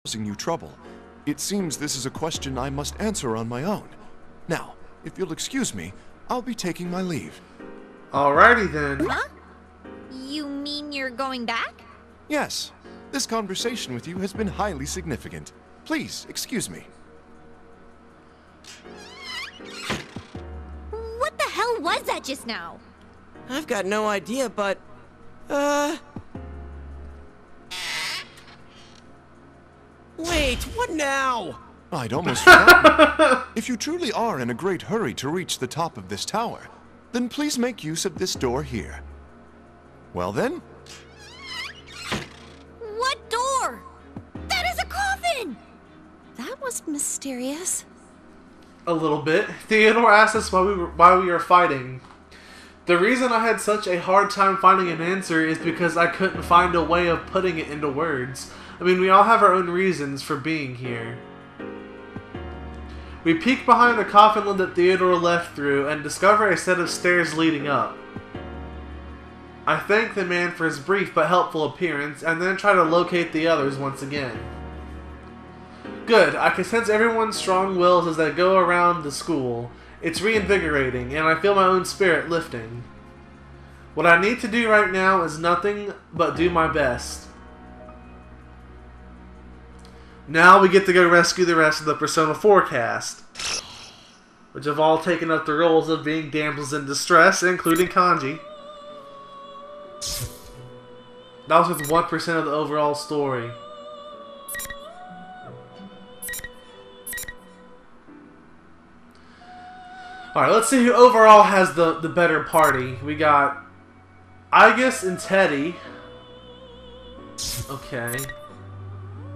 causing you trouble. It seems this is a question I must answer on my own. Now, if you'll excuse me, I'll be taking my leave. Alrighty then. Huh? You mean you're going back? Yes, this conversation with you has been highly significant. Please, excuse me. What the hell was that just now? I've got no idea, but... Wait, what now? I'd almost forgotten. If you truly are in a great hurry to reach the top of this tower, then please make use of this door here. Well then? What door? That is a coffin! That was mysterious. A little bit. Theodore asked us why we were fighting. The reason I had such a hard time finding an answer is because I couldn't find a way of putting it into words. I mean, we all have our own reasons for being here. We peek behind the coffin lid that Theodore left through and discover a set of stairs leading up. I thank the man for his brief but helpful appearance and then try to locate the others once again. Good, I can sense everyone's strong wills as they go around the school. It's reinvigorating, and I feel my own spirit lifting. What I need to do right now is nothing but do my best. Now we get to go rescue the rest of the Persona 4 cast, which have all taken up the roles of being damsels in distress, including Kanji. That was with 1% of the overall story. Alright, let's see who overall has the better party. We got Aigis and Teddy. Okay.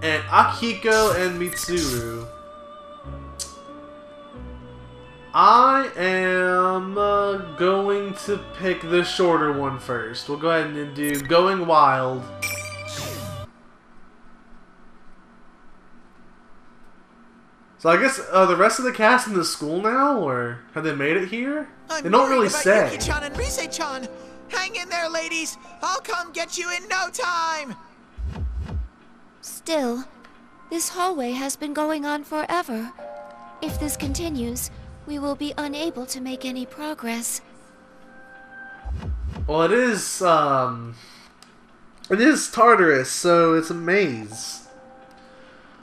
And Akihiko and Mitsuru. I am going to pick the shorter one first. We'll go ahead and do Going Wild. So I guess the rest of the cast in the school now, or have they made it here? They don't really say. Yuki-chan and Rise-chan. Hang in there, ladies. I'll come get you in no time. Still, this hallway has been going on forever. If this continues, we will be unable to make any progress. Well, it is Tartarus, so it's a maze.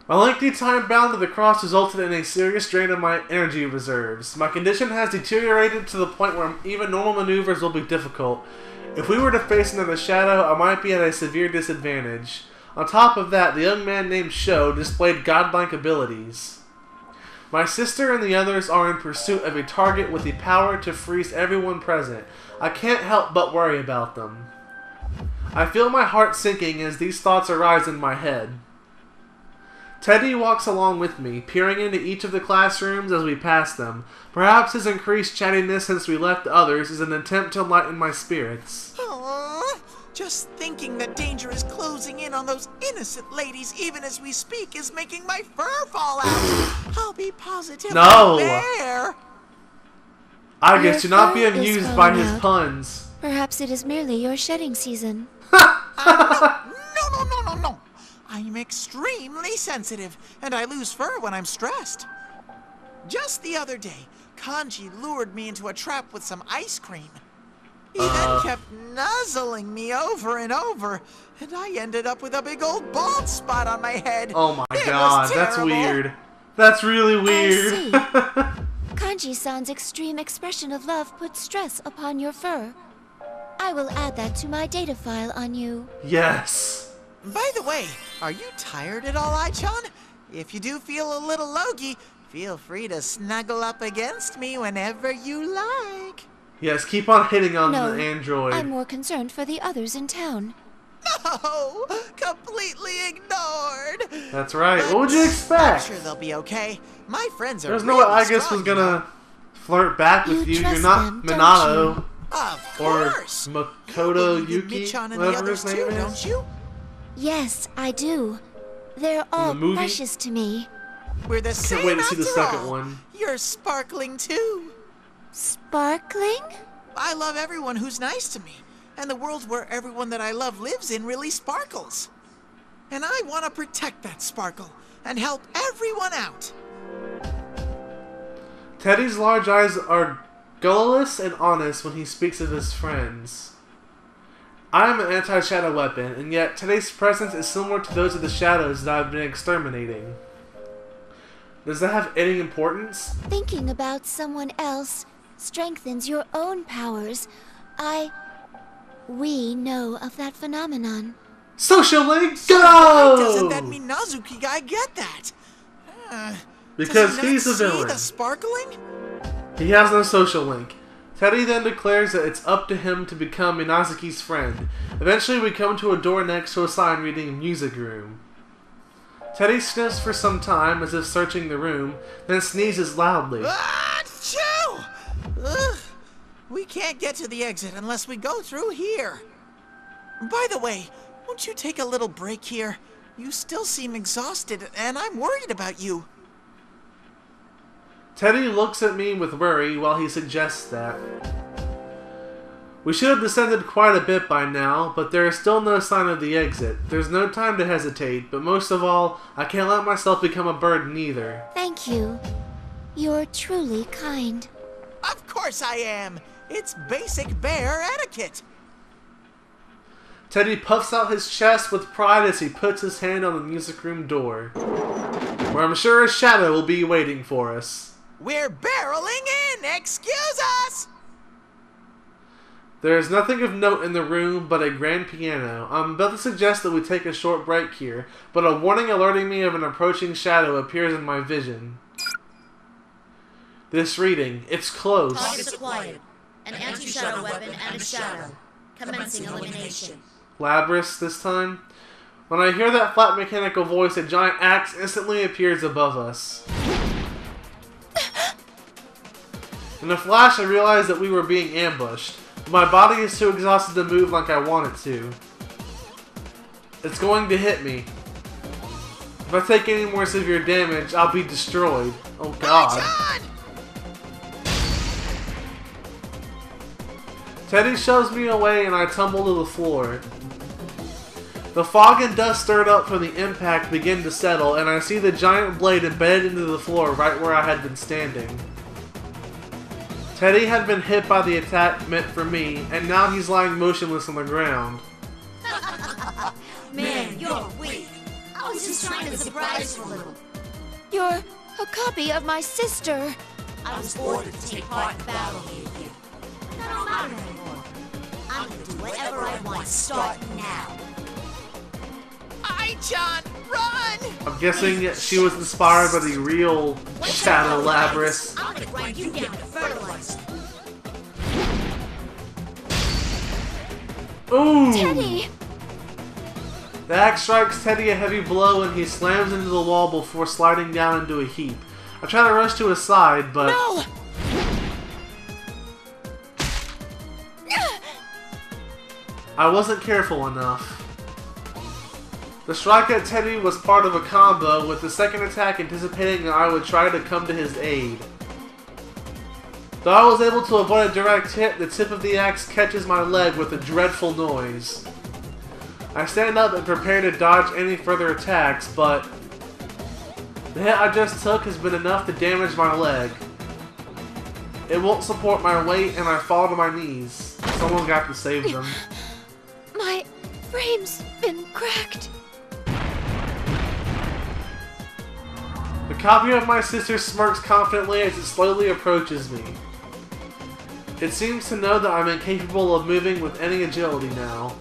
My lengthy time bound to the cross resulted in a serious drain of my energy reserves. My condition has deteriorated to the point where even normal maneuvers will be difficult. If we were to face another shadow, I might be at a severe disadvantage. On top of that, the young man named Sho displayed godlike abilities. My sister and the others are in pursuit of a target with the power to freeze everyone present. I can't help but worry about them. I feel my heart sinking as these thoughts arise in my head. Teddy walks along with me, peering into each of the classrooms as we pass them. Perhaps his increased chattiness since we left the others is an attempt to lighten my spirits. Aww. Just thinking that danger is closing in on those innocent ladies even as we speak is making my fur fall out. I'll be positive. No! There. I guess do not be Your fur is amused by falling his out. puns. Perhaps it is merely your shedding season. No. I'm extremely sensitive, and I lose fur when I'm stressed. Just the other day, Kanji lured me into a trap with some ice cream. He then kept nuzzling me over and over, and I ended up with a big old bald spot on my head. Oh my It was god, that's terrible. weird. That's really weird. I see. Kanji-san's extreme expression of love puts stress upon your fur. I will add that to my data file on you. Yes. By the way, are you tired at all, Ai-chan? If you do feel a little logy, feel free to snuggle up against me whenever you like. Yes, keep on hitting on No, the android. I'm more concerned for the others in town. No, completely ignored. That's right. What would you I'm expect? sure they'll be okay. My friends are There's really no way I guess strong, was gonna flirt back with You you. You're trust not them, don't Minato Of or course. Makoto You believe in Yuki, Michan and the whatever others his name too, is. don't you? Yes, I do. They're all movie? precious to me. We're the Can't same wait to see the after second all. one. You're sparkling too. Sparkling? I love everyone who's nice to me, and the world where everyone that I love lives in really sparkles. And I want to protect that sparkle and help everyone out. Teddy's large eyes are guileless and honest when he speaks of his friends. I am an anti-shadow weapon, and yet Teddy's presence is similar to those of the shadows that I've been exterminating. Does that have any importance? Thinking about someone else strengthens your own powers. We know of that phenomenon. Social link, So go! why doesn't that Minazuki guy get that? Because does he he's not a see villain. the sparkling? He has no social link. Teddy then declares that it's up to him to become Minazuki's friend. Eventually we come to a door next to a sign reading Music Room. Teddy sniffs for some time as if searching the room, then sneezes loudly. Achoo! Ugh. We can't get to the exit unless we go through here. By the way, won't you take a little break here? You still seem exhausted, and I'm worried about you. Teddy looks at me with worry while he suggests that. We should have descended quite a bit by now, but there is still no sign of the exit. There's no time to hesitate, but most of all, I can't let myself become a burden either. Thank you. You're truly kind. Of course I am. It's basic bear etiquette. Teddy puffs out his chest with pride as he puts his hand on the music room door, where I'm sure a shadow will be waiting for us. We're barreling in. Excuse us. There is nothing of note in the room but a grand piano. I'm about to suggest that we take a short break here, but a warning alerting me of an approaching shadow appears in my vision. This reading, it's close. Targets acquired. An anti-shadow weapon and a shadow. Commencing elimination. Labrys this time. When I hear that flat mechanical voice, a giant axe instantly appears above us. In a flash, I realized that we were being ambushed. But my body is too exhausted to move like I want it to. It's going to hit me. If I take any more severe damage, I'll be destroyed. Oh god. Teddy shoves me away and I tumble to the floor. The fog and dust stirred up from the impact begin to settle, and I see the giant blade embedded into the floor right where I had been standing. Teddy had been hit by the attack meant for me, and now he's lying motionless on the ground. Man, you're weak. I was just trying to surprise you a little. You're a copy of my sister. I was ordered to take part in the battle here. That don't matter anymore. I'm gonna do whatever I want starting now. Ai-chan, run! I'm guessing she was inspired by the real Shadow Labrys. I'm gonna grind you down to fertilizer. Ooh! Teddy! The axe strikes Teddy a heavy blow and he slams into the wall before sliding down into a heap. I try to rush to his side, but... No! I wasn't careful enough. The strike at Teddy was part of a combo, with the second attack anticipating that I would try to come to his aid. Though I was able to avoid a direct hit, the tip of the axe catches my leg with a dreadful noise. I stand up and prepare to dodge any further attacks, but the hit I just took has been enough to damage my leg. It won't support my weight and I fall to my knees. Someone's got to save them. My frame's been cracked. The copy of my sister smirks confidently as it slowly approaches me. It seems to know that I'm incapable of moving with any agility now.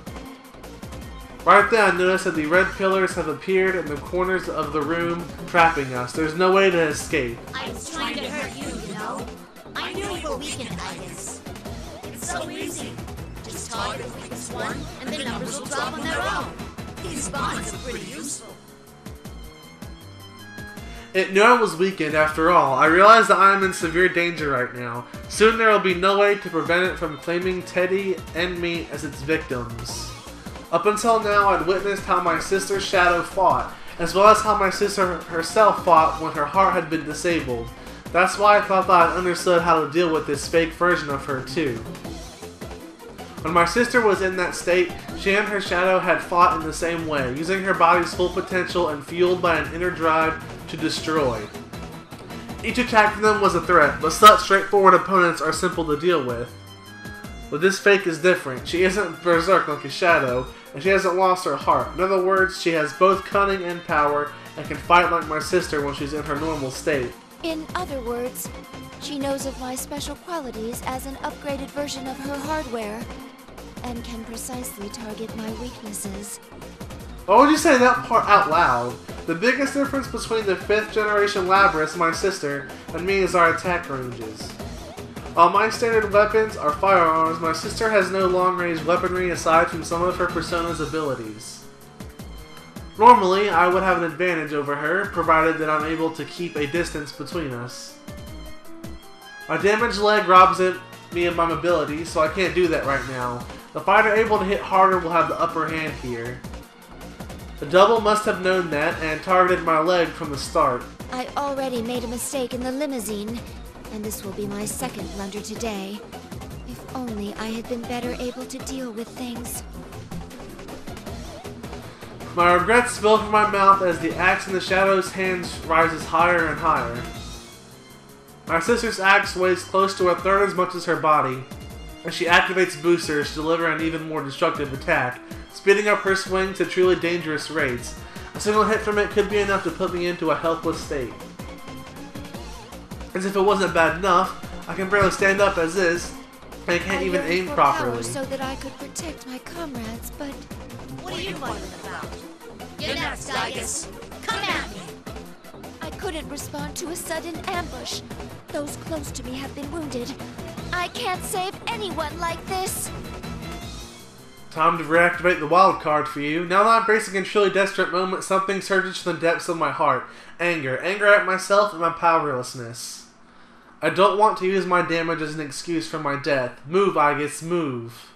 Right then I notice that the red pillars have appeared in the corners of the room, trapping us. There's no way to escape. I was trying to hurt you, you know? I knew you were weak in Itis. It's so easy. Just target the weakest one, and the numbers will drop on their own. These bonds are pretty useful. It knew I was weakened after all. I realize that I am in severe danger right now. Soon there will be no way to prevent it from claiming Teddy and me as its victims. Up until now, I'd witnessed how my sister's shadow fought, as well as how my sister herself fought when her heart had been disabled. That's why I thought that I understood how to deal with this fake version of her too. When my sister was in that state, she and her shadow had fought in the same way, using her body's full potential and fueled by an inner drive to destroy. Each attack from them was a threat, but such straightforward opponents are simple to deal with. But this fake is different. She isn't berserk like a shadow, and she hasn't lost her heart. In other words, she has both cunning and power, and can fight like my sister when she's in her normal state. In other words, she knows of my special qualities as an upgraded version of her hardware, and can precisely target my weaknesses. Why would you say that part out loud? The biggest difference between the 5th generation Labrys, my sister, and me is our attack ranges. While my standard weapons are firearms, my sister has no long-range weaponry aside from some of her Persona's abilities. Normally, I would have an advantage over her, provided that I'm able to keep a distance between us. My damaged leg robs me of my mobility, so I can't do that right now. The fighter able to hit harder will have the upper hand here. The double must have known that and targeted my leg from the start. I already made a mistake in the limousine, and this will be my second blunder today. If only I had been better able to deal with things. My regrets spill from my mouth as the axe in the shadow's hands rises higher and higher. My sister's axe weighs close to a third as much as her body, and she activates boosters to deliver an even more destructive attack, speeding up her swing to truly dangerous rates. A single hit from it could be enough to put me into a helpless state. As if it wasn't bad enough, I can barely stand up as is, and I can't even aim properly. So that I could protect my comrades, but What are you muttering about? You're next, Digus. Come at me. I couldn't respond to a sudden ambush. Those close to me have been wounded. I can't save anyone like this. Time to reactivate the wild card for you. Now that I'm facing a truly desperate moment, something surges from the depths of my heart. Anger. Anger at myself and my powerlessness. I don't want to use my damage as an excuse for my death. Move, Aegis, move.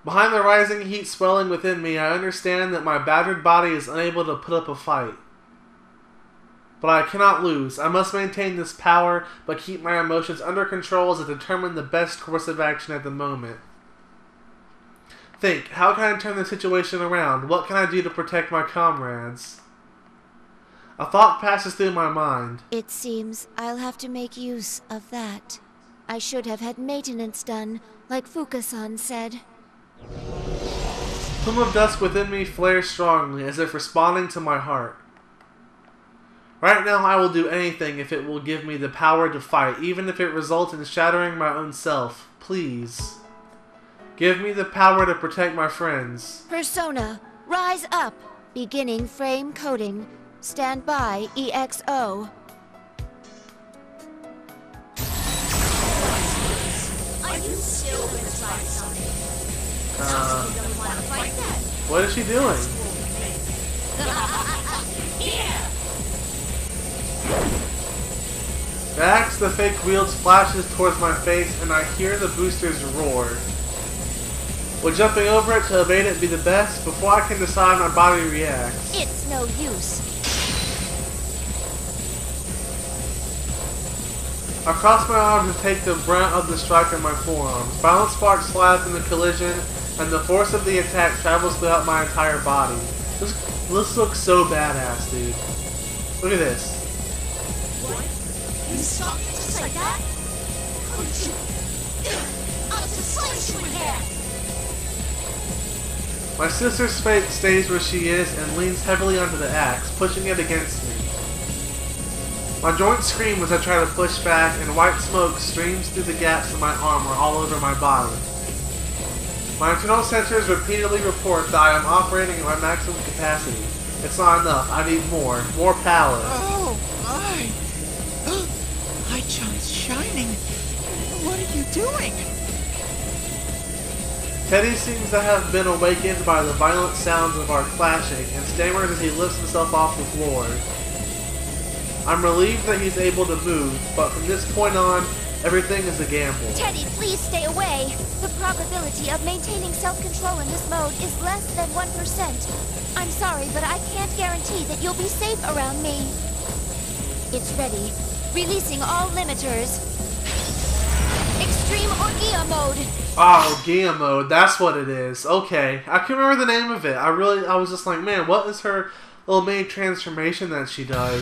Behind the rising heat swelling within me, I understand that my battered body is unable to put up a fight. But I cannot lose. I must maintain this power, but keep my emotions under control as I determine the best course of action at the moment. Think, how can I turn the situation around? What can I do to protect my comrades? A thought passes through my mind. It seems I'll have to make use of that. I should have had maintenance done, like Fuka-san said. Plume of dusk within me flares strongly, as if responding to my heart. Right now I will do anything if it will give me the power to fight, even if it results in shattering my own self. Please. Give me the power to protect my friends. Persona, rise up. Beginning frame coding. Stand by, EXO. Are you still gonna try something? Sounds like you don't want to fight that. What is she doing? Here! The axe the fake wields flashes towards my face, and I hear the boosters roar. Will jumping over it to evade it be the best? Before I can decide, my body reacts. It's no use. I cross my arms and take the brunt of the strike in my forearms. Violent sparks fly from the collision, and the force of the attack travels throughout my entire body. This looks so badass, dude. Look at this. What? You stopped just like that? Couldn't you? I'll just slice you in half! My sister's fate stays where she is and leans heavily onto the axe, pushing it against me. My joints scream as I try to push back, and white smoke streams through the gaps in my armor all over my body. My internal sensors repeatedly report that I am operating at my maximum capacity. It's not enough. I need more. More power. Oh, my. My chun's shining. What are you doing? Teddy seems to have been awakened by the violent sounds of our clashing, and stammers as he lifts himself off the floor. I'm relieved that he's able to move, but from this point on, everything is a gamble. Teddy, please stay away. The probability of maintaining self-control in this mode is less than 1%. I'm sorry, but I can't guarantee that you'll be safe around me. It's ready. Releasing all limiters. Extreme Orgia mode. Oh, Gia mode. That's what it is. Okay. I can't remember the name of it. I was just like, man, what is her little main transformation that she does?